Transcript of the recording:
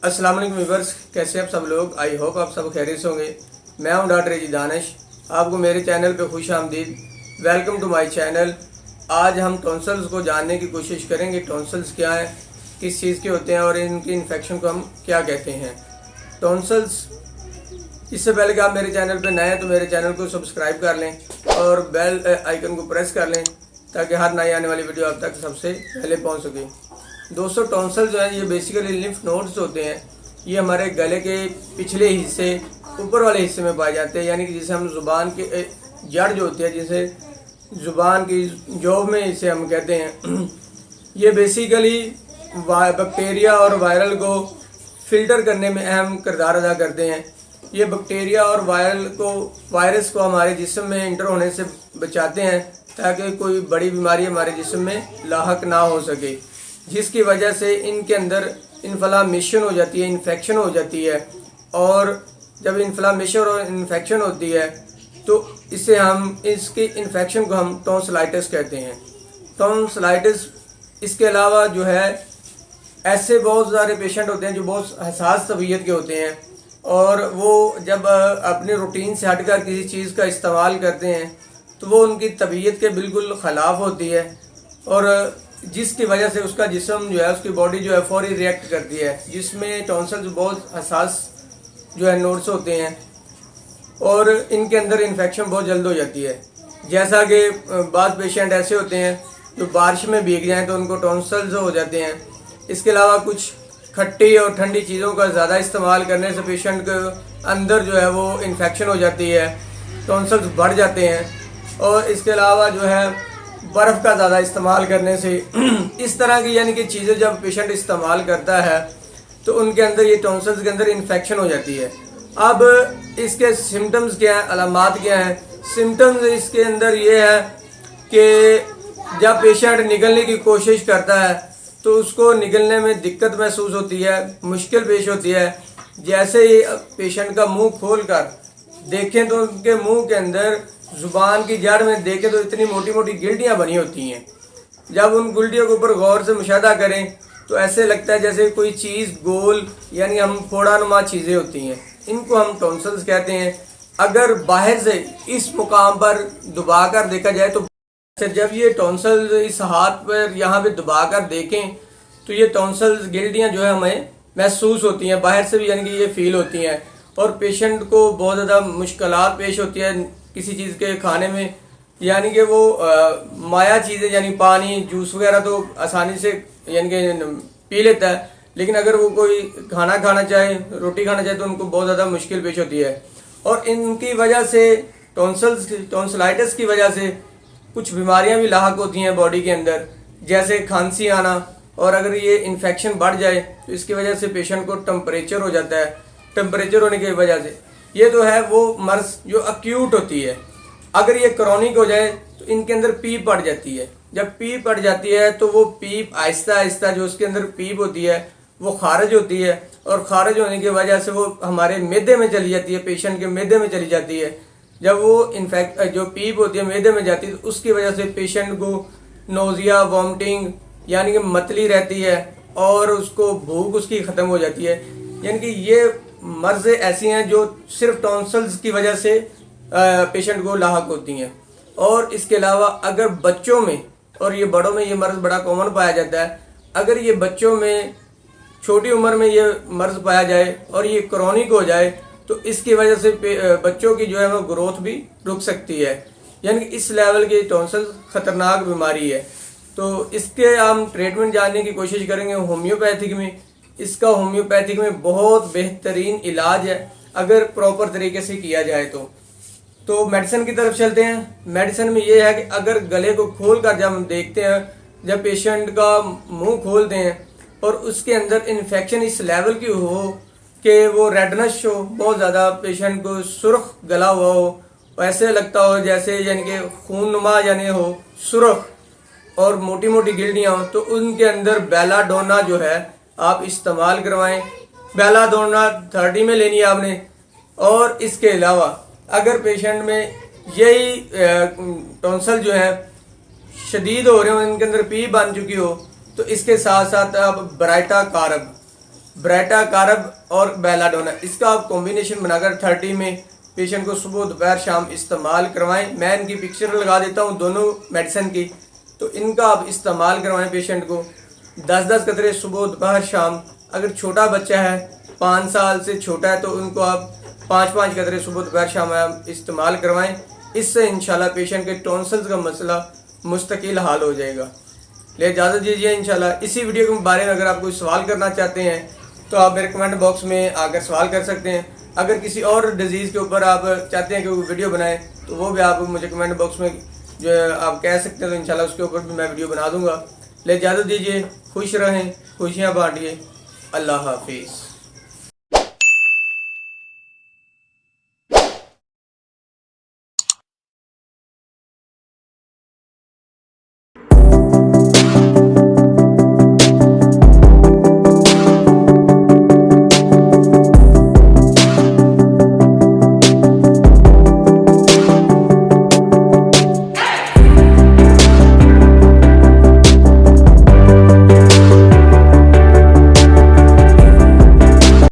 अस्सलाम वालेकुम व्यूअर्स, कैसे आप सब लोग। आई होप आप सब खैरियत से होंगे। मैं हूं डॉक्टर एजी दानिश, आपको मेरे चैनल पे खुश आमदीद। Welcome to my channel. आज हम टॉन्सल्स को जानने की कोशिश करेंगे। टॉन्सल्स क्या है, किस चीज़ के होते हैं और इनकी इन्फेक्शन को हम क्या कहते हैं। टॉन्सल्स, इससे पहले कि आप मेरे चैनल पे नए हैं तो मेरे चैनल को सब्सक्राइब कर लें और बेल आइकन को प्रेस कर लें ताकि हर नई आने वाली वीडियो आप तक सबसे पहले पहुंच सके। दोस्तों, टॉन्सल जो है ये बेसिकली लिम्फ नोड्स होते हैं। ये हमारे गले के पिछले हिस्से, ऊपर वाले हिस्से में पाए जाते हैं, यानी कि जिसे हम जुबान के जड़ जो होती है, जिसे जुबान की जोब में इसे हम कहते हैं। ये बेसिकली बैक्टीरिया और वायरल को फिल्टर करने में अहम किरदार अदा करते हैं। ये बैक्टीरिया और वायरस को हमारे जिस्म में इंटर होने से बचाते हैं ताकि कोई बड़ी बीमारी हमारे जिस्म में लाहक ना हो सके, जिसकी वजह से इनके अंदर इन्फ्लामेशन हो जाती है, इन्फेक्शन हो जाती है। और जब इन्फ्लामेशन और इन्फेक्शन होती है तो इसके इन्फेक्शन को हम टॉन्सिलाइटिस कहते हैं। टॉन्सिलाइटिस, इसके अलावा जो है ऐसे बहुत सारे पेशेंट होते हैं जो बहुत हसास तबीयत के होते हैं और वो जब अपने रूटीन से हटकर किसी चीज़ का इस्तेमाल करते हैं तो वो उनकी तबीयत के बिल्कुल ख़िलाफ़ होती है और जिसकी वजह से उसका जिस्म जो है, उसकी बॉडी जो है फौरी रिएक्ट करती है, जिसमें टॉन्सल्स बहुत हसास जो है नोड्स होते हैं और इनके अंदर इन्फेक्शन बहुत जल्द हो जाती है। जैसा कि बाद पेशेंट ऐसे होते हैं जो बारिश में भीग जाएं तो उनको टॉन्सल्स हो जाते हैं। इसके अलावा कुछ खट्टी और ठंडी चीज़ों का ज़्यादा इस्तेमाल करने से पेशेंट के अंदर जो है वो इन्फेक्शन हो जाती है, टॉन्सल्स बढ़ जाते हैं। और इसके अलावा जो है बर्फ़ का ज़्यादा इस्तेमाल करने से इस तरह की यानी कि चीज़ें जब पेशेंट इस्तेमाल करता है तो उनके अंदर ये टॉन्सल्स के अंदर इन्फेक्शन हो जाती है। अब इसके सिम्टम्स क्या हैं, अलामात क्या हैं। सिम्टम्स इसके अंदर ये है कि जब पेशेंट निकलने की कोशिश करता है तो उसको निकलने में दिक्कत महसूस होती है, मुश्किल पेश होती है। जैसे ही पेशेंट का मुंह खोलकर देखें तो उनके मुंह के अंदर जुबान की जड़ में देखें तो इतनी मोटी मोटी गिल्टियाँ बनी होती हैं। जब उन गिल्टियों के ऊपर गौर से मुशाहदा करें तो ऐसे लगता है जैसे कोई चीज़ गोल, यानी हम फोड़ानुमा चीज़ें होती हैं, इनको हम टॉन्सल्स कहते हैं। अगर बाहर से इस मुकाम पर दबाकर देखा जाए तो जब ये टॉन्सल इस हाथ पर यहाँ पे दबाकर देखें तो ये टॉन्सल्स गिल्टियाँ जो है हमें महसूस होती हैं, बाहर से भी यानी कि ये फील होती हैं और पेशेंट को बहुत ज़्यादा मुश्किलात पेश होती है किसी चीज़ के खाने में। यानी कि वो माया चीज़ें यानी पानी, जूस वगैरह तो आसानी से यानी कि पी लेता है, लेकिन अगर वो कोई खाना खाना चाहे, रोटी खाना चाहे तो उनको बहुत ज़्यादा मुश्किल पेश होती है। और इनकी वजह से टॉन्सिलाइटिस की वजह से कुछ बीमारियां भी लाहक होती हैं बॉडी के अंदर, जैसे खांसी आना। और अगर ये इन्फेक्शन बढ़ जाए तो इसकी वजह से पेशेंट को टेम्परेचर हो जाता है। टेम्परेचर होने की वजह से ये तो है वो मर्ज जो अक्यूट होती है। अगर ये क्रॉनिक हो जाए तो इनके अंदर पीप पड़ जाती है। जब पीप पड़ जाती है तो वो पीप आहिस्ता आहिस्ता जो उसके अंदर पीप होती है वो खारिज होती है और खारिज होने की वजह से वो हमारे मैदे में चली जाती है, पेशेंट के मैदे में चली जाती है। जब वो जो पीप होती है मैदे में जाती है तो उसकी वजह से पेशेंट को नोजिया, वॉमिटिंग यानी कि मतली रहती है और उसको भूख उसकी ख़त्म हो जाती है। यानी कि ये मर्ज़ें ऐसी हैं जो सिर्फ टॉन्सल्स की वजह से पेशेंट को लाहक होती हैं। और इसके अलावा अगर बच्चों में और ये बड़ों में ये मर्ज़ बड़ा कॉमन पाया जाता है। अगर ये बच्चों में छोटी उम्र में ये मर्ज़ पाया जाए और ये क्रॉनिक हो जाए तो इसकी वजह से बच्चों की जो है वो ग्रोथ भी रुक सकती है। यानी कि इस लेवल की टॉन्सल ख़तरनाक बीमारी है। तो इसके हम ट्रीटमेंट जानने की कोशिश करेंगे होम्योपैथिक में। इसका होम्योपैथिक में बहुत बेहतरीन इलाज है अगर प्रॉपर तरीके से किया जाए तो मेडिसिन की तरफ चलते हैं। मेडिसिन में ये है कि अगर गले को खोल कर जब हम देखते हैं, जब पेशेंट का मुंह खोलते हैं और उसके अंदर इन्फेक्शन इस लेवल की हो कि वो रेडनेस हो, बहुत ज़्यादा पेशेंट को सुर्ख गला हुआ हो, ऐसे लगता हो जैसे यानी कि खूननुमा यानी हो सुर्ख और मोटी मोटी गिल्टियाँ हो, तो उनके अंदर बेलाडोना जो है आप इस्तेमाल करवाएं। बेलाडोना 30 में लेनी है आपने। और इसके अलावा अगर पेशेंट में यही टॉन्सल जो है शदीद हो रहे हो, इनके अंदर पी बन चुकी हो, तो इसके साथ साथ आप ब्राइटा कारब ब्राइटा कारब और बेलाडोना, इसका आप कॉम्बिनेशन बनाकर 30 में पेशेंट को सुबह दोपहर शाम इस्तेमाल करवाएं। मैं इनकी पिक्चर लगा देता हूँ दोनों मेडिसिन की, तो इनका आप इस्तेमाल करवाएं पेशेंट को 10-10 कतरे सुबह दोपहर शाम। अगर छोटा बच्चा है 5 साल से छोटा है तो उनको आप 5-5 कतरे सुबह दोपहर शाम आप इस्तेमाल करवाएं। इससे इंशाल्लाह पेशेंट के टॉन्सिल्स का मसला मुस्तकिल हाल हो जाएगा। ले इजाज़त दीजिए। इंशाल्लाह इसी वीडियो के बारे में अगर आप कोई सवाल करना चाहते हैं तो आप मेरे कमेंट बॉक्स में आकर सवाल कर सकते हैं। अगर किसी और डिजीज़ के ऊपर आप चाहते हैं कि वो वीडियो बनाएं तो वो भी आप मुझे कमेंट बॉक्स में जो आप कह सकते हैं, तो इंशाल्लाह उसके ऊपर भी मैं वीडियो बना दूंगा। ले इजाज़त दीजिए। खुश रहें, खुशियाँ बांटिए। अल्लाह हाफिज़।